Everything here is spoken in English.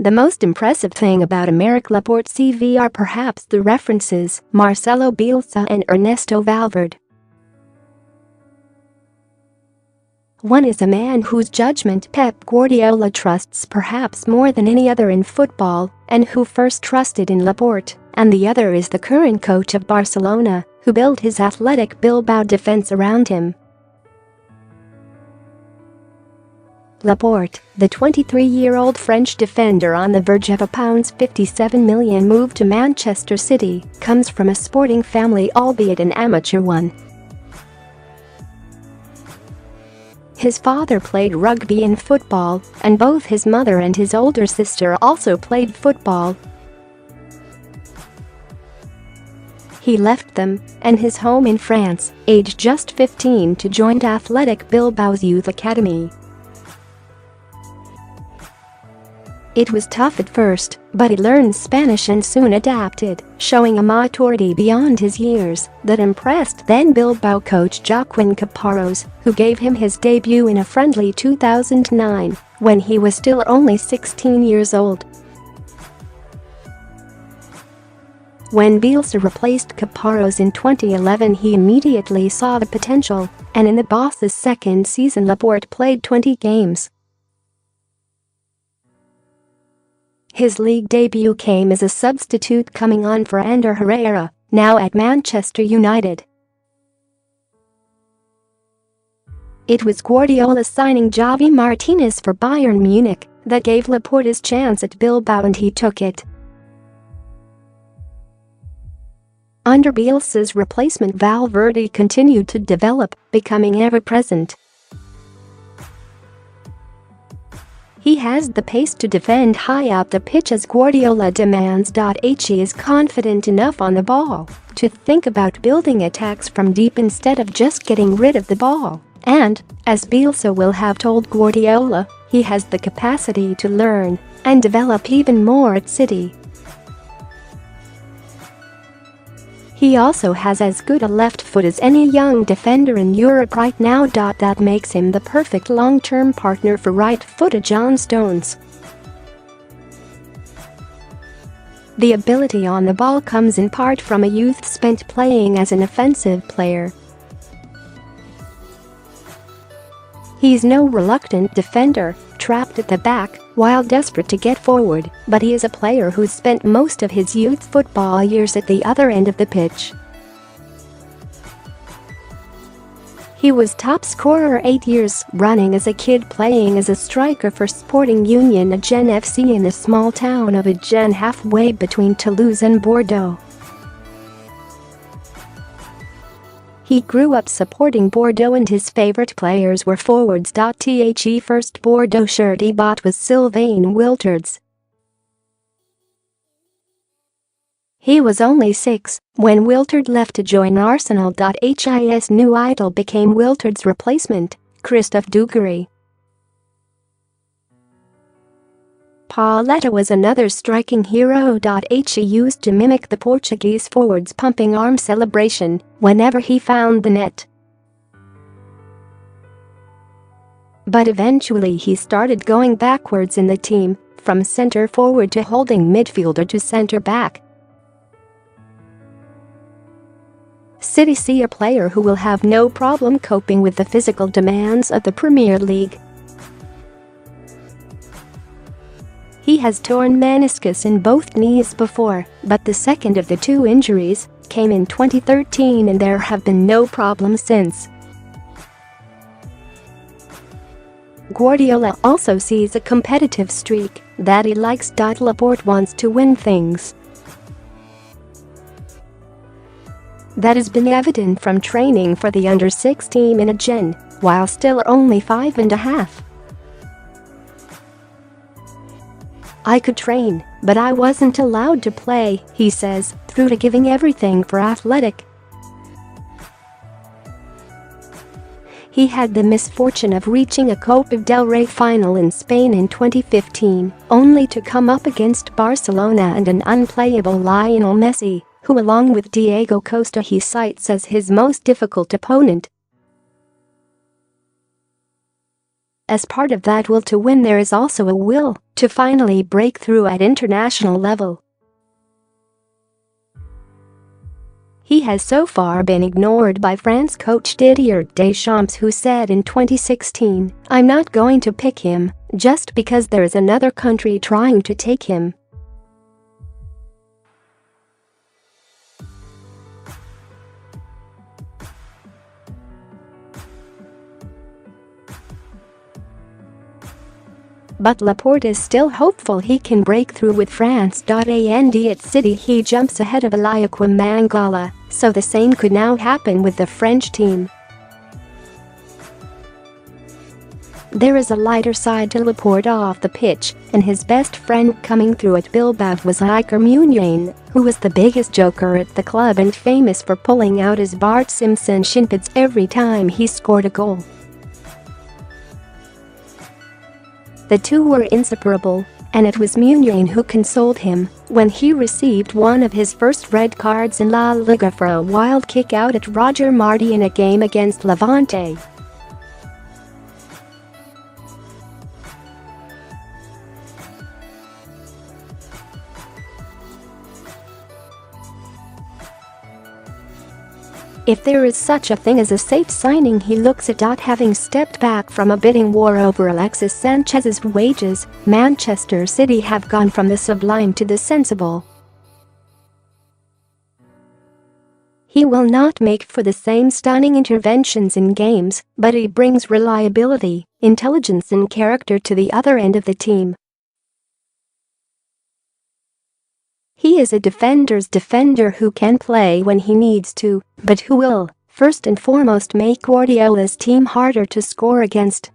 The most impressive thing about Aymeric Laporte's CV are perhaps the references Marcelo, Bielsa and Ernesto Valverde. One is a man whose judgment Pep Guardiola trusts perhaps more than any other in football and who first trusted in Laporte, and the other is the current coach of Barcelona, who built his Athletic Bilbao defense around him. Laporte, the 23-year-old French defender on the verge of a £57 million move to Manchester City, comes from a sporting family, albeit an amateur one. His father played rugby and football, and both his mother and his older sister also played football. He left them and his home in France, aged just 15, to join Athletic Bilbao's youth academy. It was tough at first, but he learned Spanish and soon adapted, showing a maturity beyond his years that impressed then Bilbao coach Joaquin Caparrós, who gave him his debut in a friendly 2009, when he was still only 16 years old. When Bielsa replaced Caparrós in 2011, he immediately saw the potential, and in the boss's second season Laporte played 20 games. His league debut came as a substitute coming on for Ander Herrera, now at Manchester United. It was Guardiola signing Javi Martinez for Bayern Munich that gave Laporte his chance at Bilbao, and he took it. Under Bielsa's replacement, Valverde continued to develop, becoming ever-present. He has the pace to defend high up the pitch as Guardiola demands. He is confident enough on the ball to think about building attacks from deep instead of just getting rid of the ball, and, as Bielsa will have told Guardiola, he has the capacity to learn and develop even more at City. He also has as good a left foot as any young defender in Europe right now. That makes him the perfect long-term partner for right-footed John Stones. The ability on the ball comes in part from a youth spent playing as an offensive player. He's no reluctant defender, trapped at the back while desperate to get forward, but he is a player who's spent most of his youth football years at the other end of the pitch. He was top scorer 8 years running as a kid, playing as a striker for Sporting Union Agen FC in the small town of Agen, halfway between Toulouse and Bordeaux. He grew up supporting Bordeaux and his favourite players were forwards. The first Bordeaux shirt he bought was Sylvain Wiltord's. He was only 6 when Wiltord left to join Arsenal. His new idol became Wiltord's replacement, Christophe Dugarry. Pauleta was another striking hero. He used to mimic the Portuguese forward's pumping arm celebration whenever he found the net. But eventually he started going backwards in the team, from centre forward to holding midfielder to centre back. City see a player who will have no problem coping with the physical demands of the Premier League. He has torn meniscus in both knees before, but the second of the two injuries came in 2013 and there have been no problems since. Guardiola also sees a competitive streak that he likes. Laporte wants to win things. That has been evident from training for the under-6 team in Agen, while still only 5.5. I could train, but I wasn't allowed to play, he says, through to giving everything for Athletic. He had the misfortune of reaching a Copa del Rey final in Spain in 2015, only to come up against Barcelona and an unplayable Lionel Messi, who along with Diego Costa he cites as his most difficult opponent. As part of that will to win, there is also a will to finally break through at international level. He has so far been ignored by France coach Didier Deschamps, who said in 2016, "I'm not going to pick him just because there is another country trying to take him." But Laporte is still hopeful he can break through with France. And at City he jumps ahead of LIKE, so the same could now happen with the French team. There is a lighter side to Laporte off the pitch, and his best friend coming through at Bilbao was Aymeric, who was the biggest joker at the club and famous for pulling out his Bart Simpson shin pads every time he scored a goal. The two were inseparable, and it was Muniain who consoled him when he received one of his first red cards in La Liga for a wild kick out at Roger Marti in a game against Levante. If there is such a thing as a safe signing, he looks at. Having stepped back from a bidding war over Alexis Sanchez's wages, Manchester City have gone from the sublime to the sensible. He will not make for the same stunning interventions in games, but he brings reliability, intelligence and character to the other end of the team. He is a defender's defender who can play when he needs to, but who will, first and foremost, make Guardiola's team harder to score against.